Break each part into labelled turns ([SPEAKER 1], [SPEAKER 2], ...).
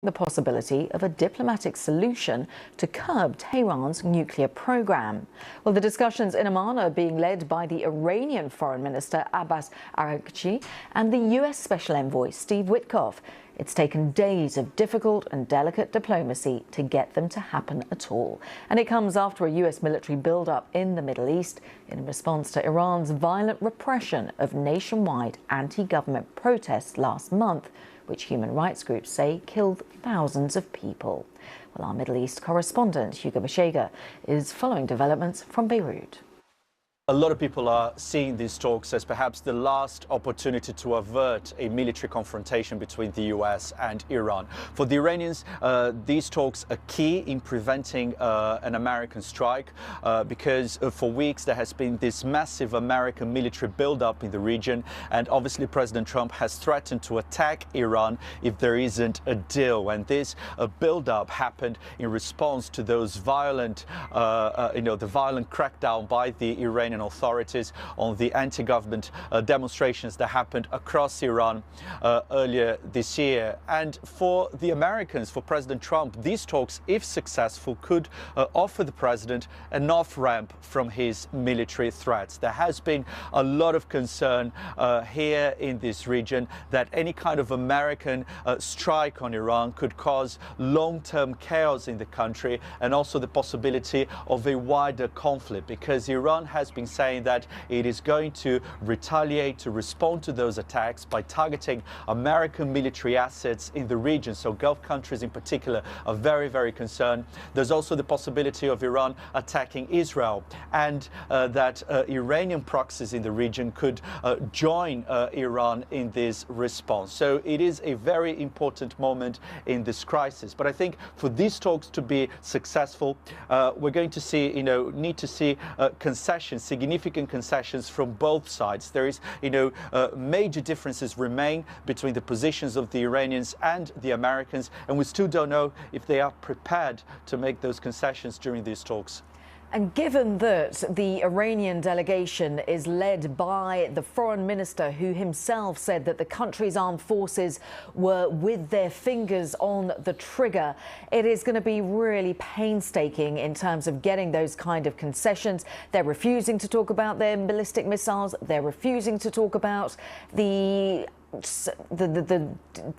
[SPEAKER 1] The possibility of a diplomatic solution to curb Tehran's nuclear program. Well, the discussions in Amman are being led by the Iranian Foreign Minister Abbas Araghchi and the US Special Envoy Steve Witkoff. It's taken days of difficult and delicate diplomacy to get them to happen at all. And it comes after a US military build-up in the Middle East in response to Iran's violent repression of nationwide anti-government protests last month, which human rights groups say killed thousands of people. Well, our Middle East correspondent, Hugo Bashega, is following developments from Beirut.
[SPEAKER 2] A lot of people are seeing these talks as perhaps the last opportunity to avert a military confrontation between the US and Iran. For the Iranians, these talks are key in preventing an American strike because for weeks there has been this massive American military buildup in the region, and obviously President Trump has threatened to attack Iran if there isn't a deal. And this buildup happened in response to those violent, the violent crackdown by the Iranian authorities on the anti-government demonstrations that happened across Iran earlier this year. And for the Americans, for President Trump, these talks, if successful, could offer the president an off-ramp from his military threats. There has been a lot of concern here in this region that any kind of American strike on Iran could cause long-term chaos in the country, and also the possibility of a wider conflict, because Iran has been saying that it is going to retaliate, to respond to those attacks by targeting American military assets in the region. So Gulf countries in particular are very, very concerned. There's also the possibility of Iran attacking Israel, and that Iranian proxies in the region could join Iran in this response. So it is a very important moment in this crisis. But I think for these talks to be successful, we're going to see, need to see concessions, significant concessions from both sides. There is, major differences remain between the positions of the Iranians and the Americans, and we still don't know if they are prepared to make those concessions during these talks.
[SPEAKER 1] And given that the Iranian delegation is led by the foreign minister, who himself said that the country's armed forces were with their fingers on the trigger, it is going to be really painstaking in terms of getting those kind of concessions. They're refusing to talk about their ballistic missiles. They're refusing to talk about the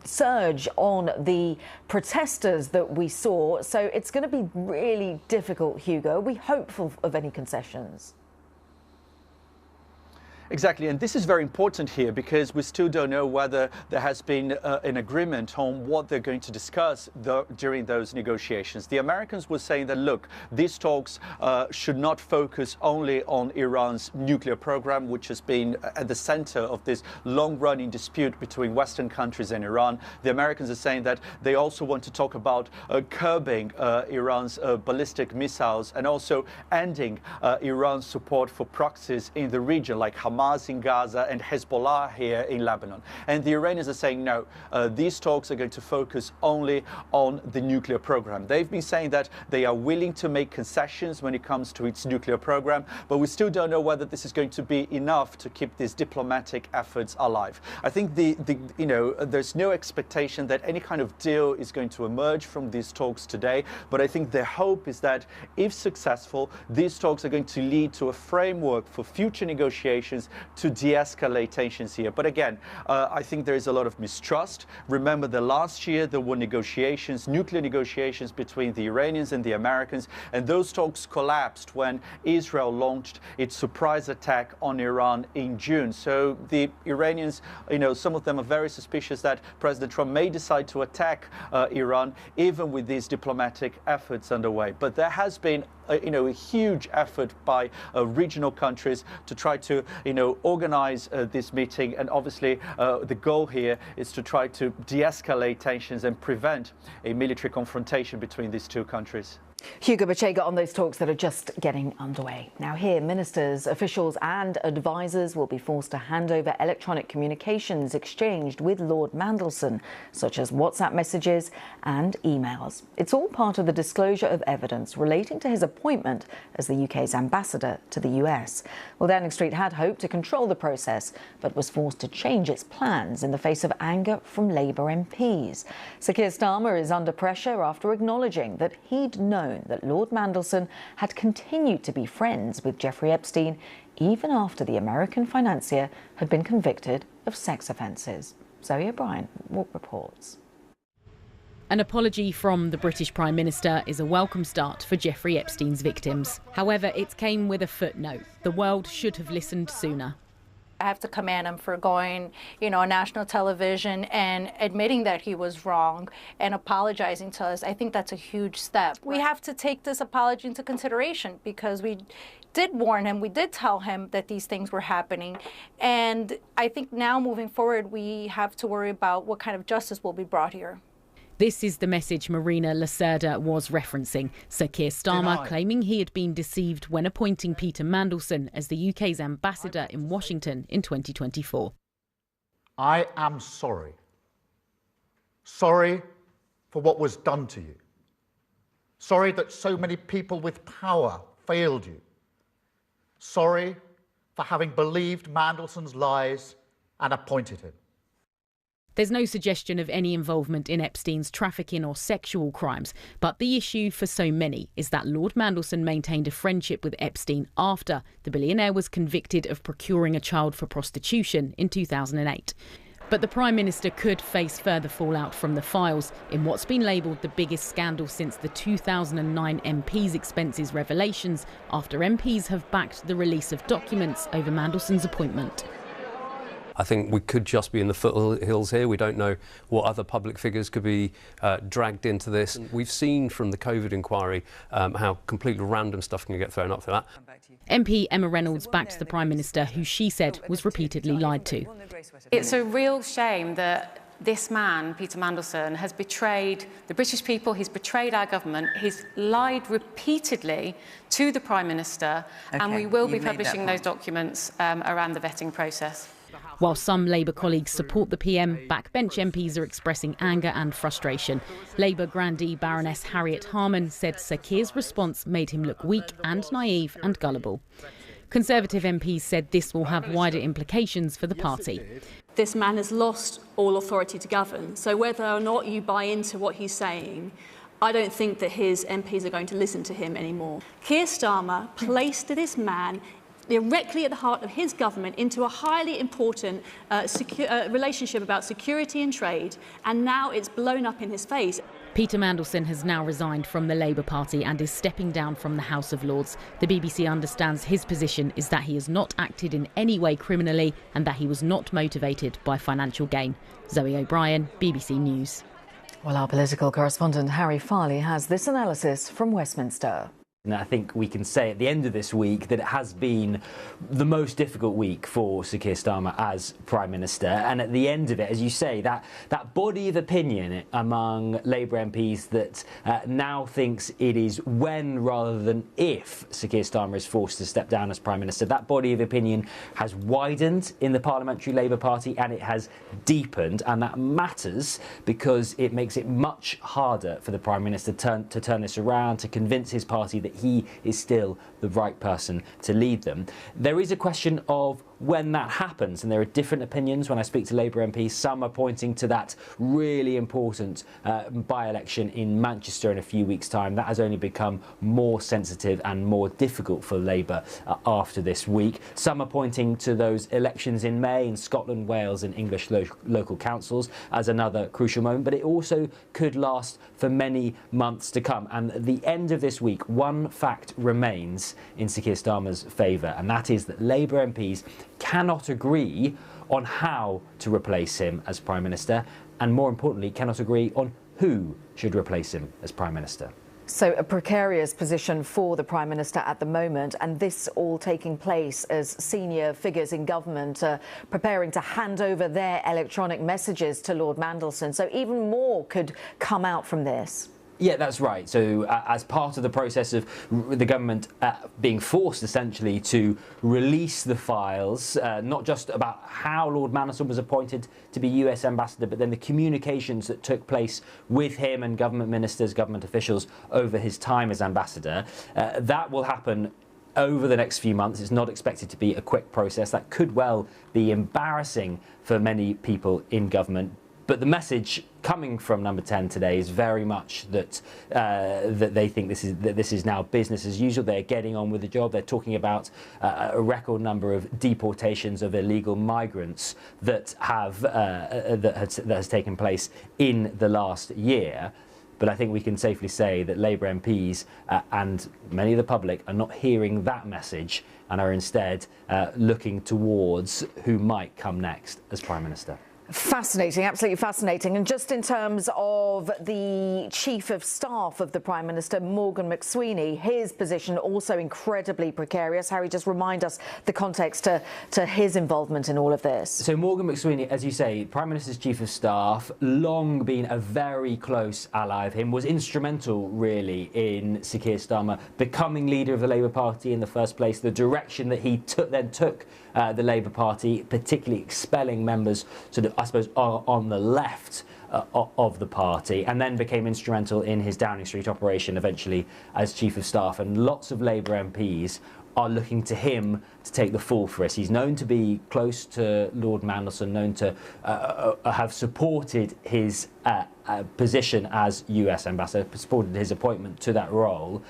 [SPEAKER 1] surge on the protesters that we saw. So it's going to be really difficult, Hugo. Are we hopeful of any concessions?
[SPEAKER 2] Exactly, and this is very important here because we still don't know whether there has been an agreement on what they're going to discuss during those negotiations. The Americans were saying that, look, these talks should not focus only on Iran's nuclear program, which has been at the center of this long-running dispute between Western countries and Iran. The Americans are saying that they also want to talk about curbing Iran's ballistic missiles, and also ending Iran's support for proxies in the region, like Hamas in Gaza and Hezbollah here in Lebanon. And the Iranians are saying, no, these talks are going to focus only on the nuclear program. They've been saying that they are willing to make concessions when it comes to its nuclear program, but we still don't know whether this is going to be enough to keep these diplomatic efforts alive. I think there's no expectation that any kind of deal is going to emerge from these talks today, but I think their hope is that if successful, these talks are going to lead to a framework for future negotiations to de-escalate tensions here. But again, I think there is a lot of mistrust. Remember that last year there were negotiations, nuclear negotiations between the Iranians and the Americans, and those talks collapsed when Israel launched its surprise attack on Iran in June. So the Iranians, some of them are very suspicious that President Trump may decide to attack Iran, even with these diplomatic efforts underway. But there has been a huge effort by regional countries to try to organize this meeting, and obviously the goal here is to try to de-escalate tensions and prevent a military confrontation between these two countries.
[SPEAKER 1] Hugo Bachega on those talks that are just getting underway. Now here, ministers, officials and advisers will be forced to hand over electronic communications exchanged with Lord Mandelson, such as WhatsApp messages and emails. It's all part of the disclosure of evidence relating to his appointment as the UK's ambassador to the US. Well, Downing Street had hoped to control the process, but was forced to change its plans in the face of anger from Labour MPs. Sir Keir Starmer is under pressure after acknowledging that he'd known that Lord Mandelson had continued to be friends with Jeffrey Epstein even after the American financier had been convicted of sex offences. Zoe O'Brien reports.
[SPEAKER 3] An apology from the British Prime Minister is a welcome start for Jeffrey Epstein's victims. However, it came with a footnote. The world should have listened sooner.
[SPEAKER 4] I have to commend him for going, on national television and admitting that he was wrong and apologizing to us. I think that's a huge step. We have to take this apology into consideration because we did warn him, we did tell him that these things were happening. And I think now moving forward, we have to worry about what kind of justice will be brought here.
[SPEAKER 3] This is the message Marina Lacerda was referencing. Sir Keir Starmer claiming he had been deceived when appointing Peter Mandelson as the UK's ambassador in Washington in 2024.
[SPEAKER 5] I am sorry. Sorry for what was done to you. Sorry that so many people with power failed you. Sorry for having believed Mandelson's lies and appointed him.
[SPEAKER 3] There's no suggestion of any involvement in Epstein's trafficking or sexual crimes, but the issue for so many is that Lord Mandelson maintained a friendship with Epstein after the billionaire was convicted of procuring a child for prostitution in 2008. But the Prime Minister could face further fallout from the files in what's been labelled the biggest scandal since the 2009 MPs' expenses revelations, after MPs have backed the release of documents over Mandelson's appointment.
[SPEAKER 6] I think we could just be in the foothills here. We don't know what other public figures could be dragged into this. We've seen from the COVID inquiry how completely random stuff can get thrown up for that.
[SPEAKER 3] MP Emma Reynolds backed the Prime Minister, who she said was repeatedly lied to.
[SPEAKER 7] It's a real shame that this man, Peter Mandelson, has betrayed the British people, he's betrayed our government, he's lied repeatedly to the Prime Minister, and we will be publishing those documents around the vetting process.
[SPEAKER 3] While some Labour colleagues support the PM, backbench MPs are expressing anger and frustration. Labour grandee Baroness Harriet Harman said Sir Keir's response made him look weak and naive and gullible. Conservative MPs said this will have wider implications for the party.
[SPEAKER 8] This man has lost all authority to govern, so whether or not you buy into what he's saying, I don't think that his MPs are going to listen to him anymore. Keir Starmer placed this man directly at the heart of his government into a highly important relationship about security and trade, and now it's blown up in his face.
[SPEAKER 3] Peter Mandelson has now resigned from the Labour Party and is stepping down from the House of Lords. The BBC understands his position is that he has not acted in any way criminally and that he was not motivated by financial gain. Zoe O'Brien, BBC News.
[SPEAKER 1] Well, our political correspondent Harry Farley has this analysis from Westminster.
[SPEAKER 9] And I think we can say at the end of this week that it has been the most difficult week for Sir Keir Starmer as Prime Minister. And at the end of it, as you say, that body of opinion among Labour MPs that now thinks it is when rather than if Sir Keir Starmer is forced to step down as Prime Minister, that body of opinion has widened in the Parliamentary Labour Party and it has deepened. And that matters because it makes it much harder for the Prime Minister to turn this around, to convince his party that he is still the right person to lead them. There is a question of when that happens, and there are different opinions when I speak to Labour MPs. Some are pointing to that really important by-election in Manchester in a few weeks' time. That has only become more sensitive and more difficult for Labour after this week. Some are pointing to those elections in May in Scotland, Wales and English local councils as another crucial moment, but it also could last for many months to come. And at the end of this week, one fact remains in Sir Keir Starmer's favour, and that is that Labour MPs cannot agree on how to replace him as Prime Minister, and more importantly, cannot agree on who should replace him as Prime Minister.
[SPEAKER 1] So a precarious position for the Prime Minister at the moment, and this all taking place as senior figures in government are preparing to hand over their electronic messages to Lord Mandelson. So even more could come out from this.
[SPEAKER 9] Yeah, that's right. So as part of the process of the government being forced essentially to release the files, not just about how Lord Mandelson was appointed to be US ambassador, but then the communications that took place with him and government ministers, government officials over his time as ambassador, that will happen over the next few months. It's not expected to be a quick process. That could well be embarrassing for many people in government. But the message coming from Number 10 today is very much that that they think this is now business as usual. They're getting on with the job. They're talking about a record number of deportations of illegal migrants that has taken place in the last year. But I think we can safely say that Labour MPs and many of the public are not hearing that message and are instead looking towards who might come next as Prime Minister.
[SPEAKER 1] Fascinating, absolutely fascinating. And just in terms of the Chief of Staff of the Prime Minister, Morgan McSweeney, his position also incredibly precarious. Harry, just remind us the context to his involvement in all of this.
[SPEAKER 9] So Morgan McSweeney, as you say, Prime Minister's Chief of Staff, long been a very close ally of him, was instrumental really in Sir Keir Starmer becoming leader of the Labour Party in the first place, the direction that he then took the Labour Party, particularly expelling members sort of, I suppose, on the left of the party, and then became instrumental in his Downing Street operation eventually as Chief of Staff. And lots of Labour MPs are looking to him to take the fall for us. He's known to be close to Lord Mandelson, known to have supported his position as US ambassador, supported his appointment to that role.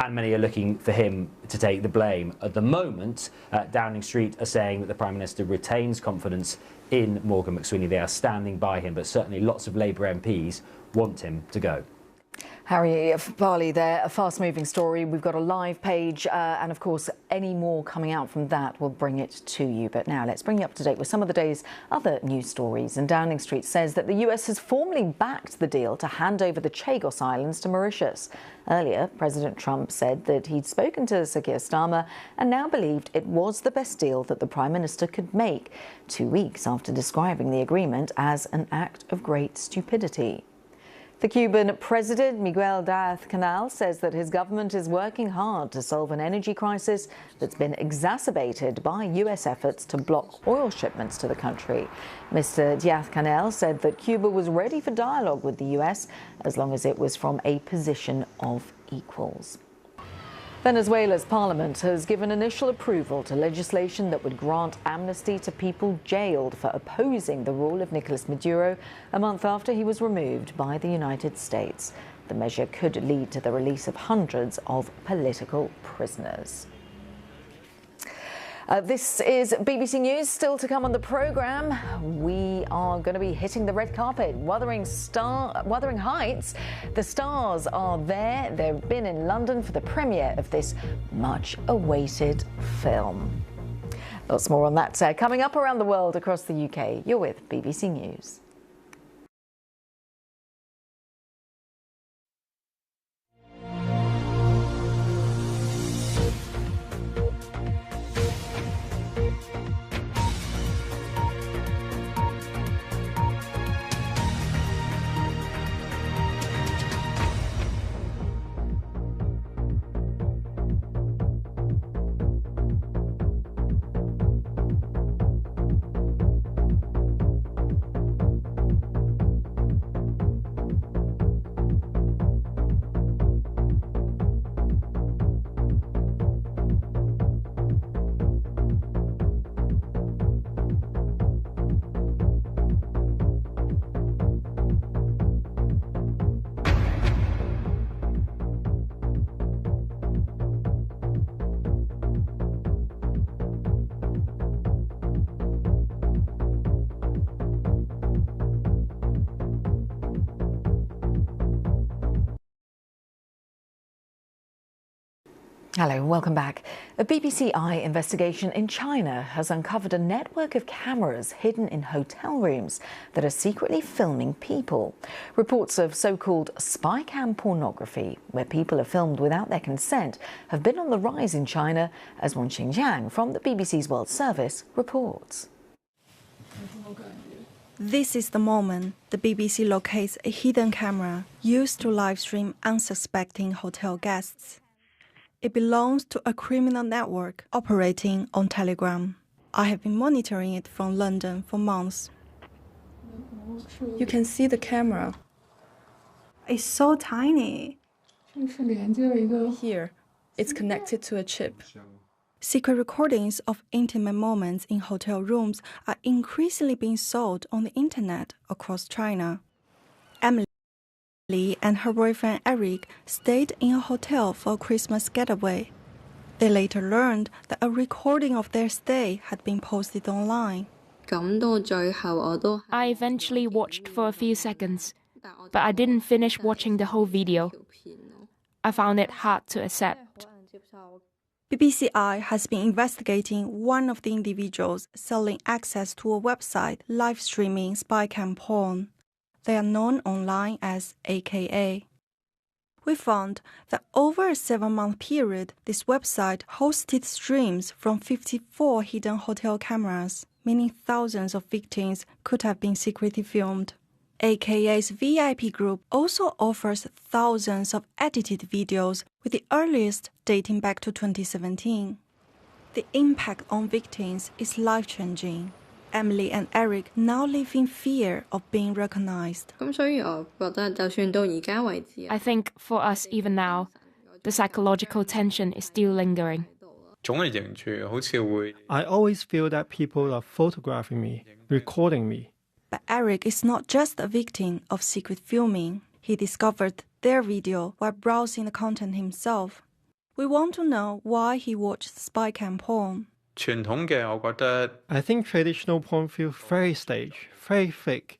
[SPEAKER 9] And many are looking for him to take the blame. At the moment, Downing Street are saying that the Prime Minister retains confidence in Morgan McSweeney. They are standing by him, but certainly lots of Labour MPs want him to go.
[SPEAKER 1] Harry Farley there, a fast-moving story. We've got a live page, and of course, any more coming out from that will bring it to you. But now let's bring you up to date with some of the day's other news stories. And Downing Street says that the US has formally backed the deal to hand over the Chagos Islands to Mauritius. Earlier, President Trump said that he'd spoken to Sir Keir Starmer and now believed it was the best deal that the Prime Minister could make, 2 weeks after describing the agreement as an act of great stupidity. The Cuban President, Miguel Díaz-Canel, says that his government is working hard to solve an energy crisis that's been exacerbated by US efforts to block oil shipments to the country. Mr. Díaz-Canel said that Cuba was ready for dialogue with the US as long as it was from a position of equals. Venezuela's parliament has given initial approval to legislation that would grant amnesty to people jailed for opposing the rule of Nicolas Maduro a month after he was removed by the United States. The measure could lead to the release of hundreds of political prisoners. This is BBC News. Still to come on the programme, we are going to be hitting the red carpet. Wuthering Heights. The stars are there. They've been in London for the premiere of this much-awaited film. Lots more on that coming up around the world across the UK. You're with BBC News. Hello, welcome back. A BBC Eye investigation in China has uncovered a network of cameras hidden in hotel rooms that are secretly filming people. Reports of so-called spy cam pornography, where people are filmed without their consent, have been on the rise in China, as Wan Xingjiang from the BBC's World Service reports.
[SPEAKER 10] This is the moment the BBC locates a hidden camera used to live stream unsuspecting hotel guests. It belongs to a criminal network operating on Telegram. I have been monitoring it from London for months. You can see the camera. It's so tiny. Here, it's connected to a chip. Secret recordings of intimate moments in hotel rooms are increasingly being sold on the internet across China. Emily and her boyfriend Eric stayed in a hotel for a Christmas getaway. They later learned that a recording of their stay had been posted online.
[SPEAKER 11] I eventually watched for a few seconds, but I didn't finish watching the whole video. I found it hard to accept.
[SPEAKER 10] BBCI has been investigating one of the individuals selling access to a website live streaming spycam porn. They are known online as AKA. We found that over a 7-month period, this website hosted streams from 54 hidden hotel cameras, meaning thousands of victims could have been secretly filmed. AKA's VIP group also offers thousands of edited videos, with the earliest dating back to 2017. The impact on victims is life-changing. Emily and Eric now live in fear of being recognized.
[SPEAKER 11] I think for us even now, the psychological tension is still lingering.
[SPEAKER 12] I always feel that people are photographing me, recording me.
[SPEAKER 10] But Eric is not just a victim of secret filming. He discovered their video while browsing the content himself. We want to know why he watched spycam porn.
[SPEAKER 12] I think traditional porn feels very staged, very fake,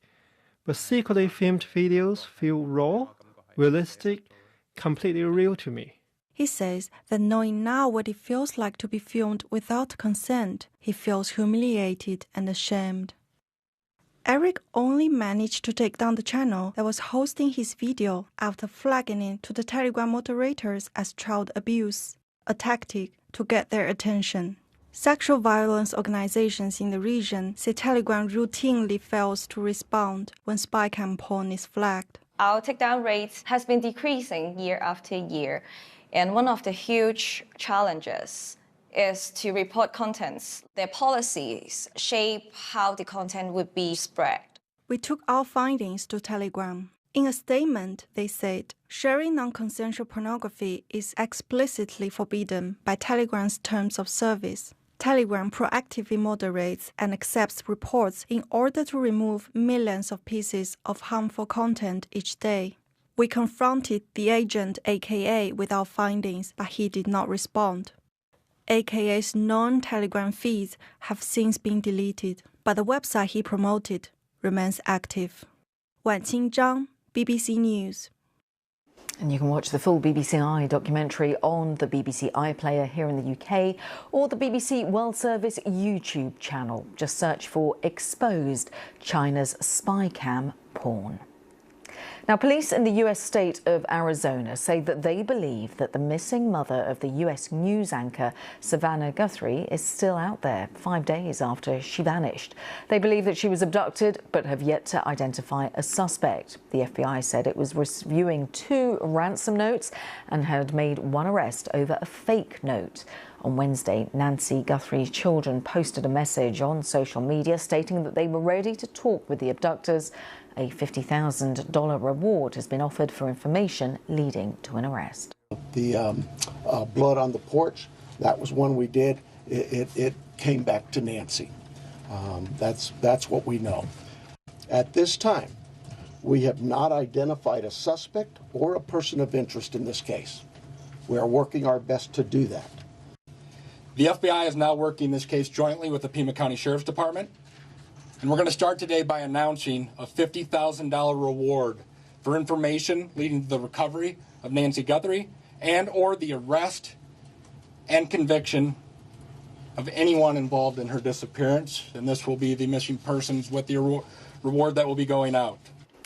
[SPEAKER 12] but secretly filmed videos feel raw, realistic, completely real to me.
[SPEAKER 10] He says that knowing now what it feels like to be filmed without consent, he feels humiliated and ashamed. Eric only managed to take down the channel that was hosting his video after flagging it to the Telegram moderators as child abuse, a tactic to get their attention. Sexual violence organizations in the region say Telegram routinely fails to respond when spycam porn is flagged.
[SPEAKER 13] Our takedown rates has been decreasing year after year, and one of the huge challenges is to report contents. Their policies shape how the content would be spread.
[SPEAKER 10] We took our findings to Telegram. In a statement, they said, sharing non-consensual pornography is explicitly forbidden by Telegram's terms of service. Telegram proactively moderates and accepts reports in order to remove millions of pieces of harmful content each day. We confronted the agent AKA with our findings, but he did not respond. AKA's non-Telegram feeds have since been deleted, but the website he promoted remains active. Wanqing Zhang, BBC News.
[SPEAKER 1] And you can watch the full BBC documentary on the BBC iPlayer here in the UK or the BBC World Service YouTube channel. Just search for Exposed, China's Spycam Porn. Now, police in the US state of Arizona say that they believe that the missing mother of the US news anchor Savannah Guthrie is still out there 5 days after she vanished. They believe that she was abducted but have yet to identify a suspect. The FBI said it was reviewing 2 ransom notes and had made 1 arrest over a fake note. On Wednesday, Nancy Guthrie's children posted a message on social media stating that they were ready to talk with the abductors. A $50,000 reward has been offered for information leading to an arrest.
[SPEAKER 14] The blood on the porch, that was one we did. It came back to Nancy. That's what we know. At this time, we have not identified a suspect or a person of interest in this case. We are working our best to do that.
[SPEAKER 15] The FBI is now working this case jointly with the Pima County Sheriff's Department. And we're going to start today by announcing a $50,000 reward for information leading to the recovery of Nancy Guthrie and or the arrest and conviction of anyone involved in her disappearance. And this will be the missing persons with the reward that will be going out.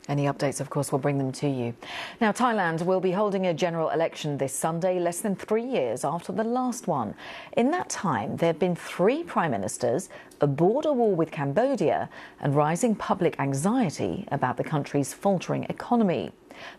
[SPEAKER 1] Any updates, of course, we'll bring them to you. Now, Thailand will be holding a general election this Sunday, less than 3 years after the last one. In that time, there have been 3 prime ministers, a border war with Cambodia, and rising public anxiety about the country's faltering economy.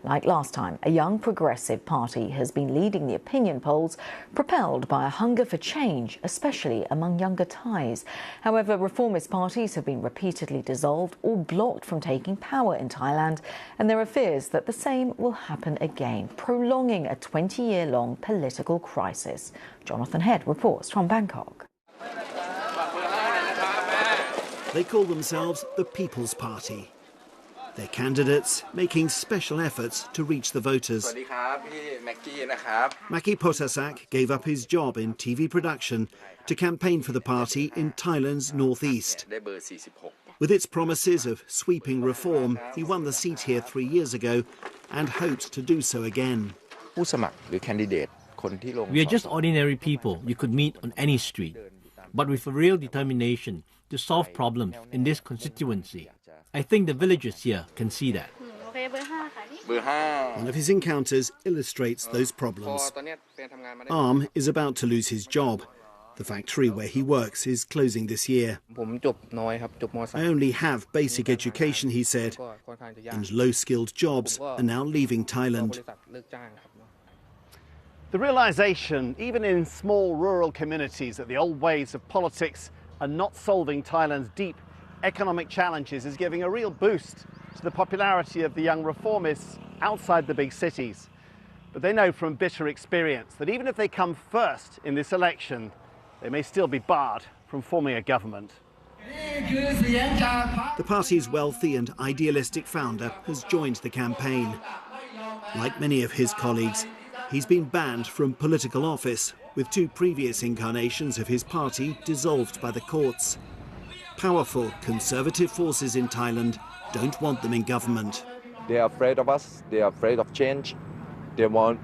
[SPEAKER 1] Like last time, a young progressive party has been leading the opinion polls, propelled by a hunger for change, especially among younger Thais. However, reformist parties have been repeatedly dissolved or blocked from taking power in Thailand, and there are fears that the same will happen again, prolonging a 20-year-long political crisis. Jonathan Head reports from Bangkok.
[SPEAKER 16] They call themselves the People's Party. Their candidates making special efforts to reach the voters. Maki Potasak gave up his job in TV production to campaign for the party in Thailand's northeast. With its promises of sweeping reform, he won the seat here 3 years ago and hopes to do so again.
[SPEAKER 17] We are just ordinary people you could meet on any street, but with a real determination to solve problems in this constituency. I think the villagers here can see that.
[SPEAKER 16] One of his encounters illustrates those problems. Arm is about to lose his job. The factory where he works is closing this year. I only have basic education, he said, and low-skilled jobs are now leaving Thailand.
[SPEAKER 18] The realisation, even in small rural communities, that the old ways of politics are not solving Thailand's deep economic challenges is giving a real boost to the popularity of the young reformists outside the big cities. But they know from bitter experience that even if they come first in this election, they may still be barred from forming a government.
[SPEAKER 16] The party's wealthy and idealistic founder has joined the campaign. Like many of his colleagues, he's been banned from political office, with 2 previous incarnations of his party dissolved by the courts. Powerful conservative forces in Thailand don't want them in government.
[SPEAKER 19] They are afraid of us, they are afraid of change. They want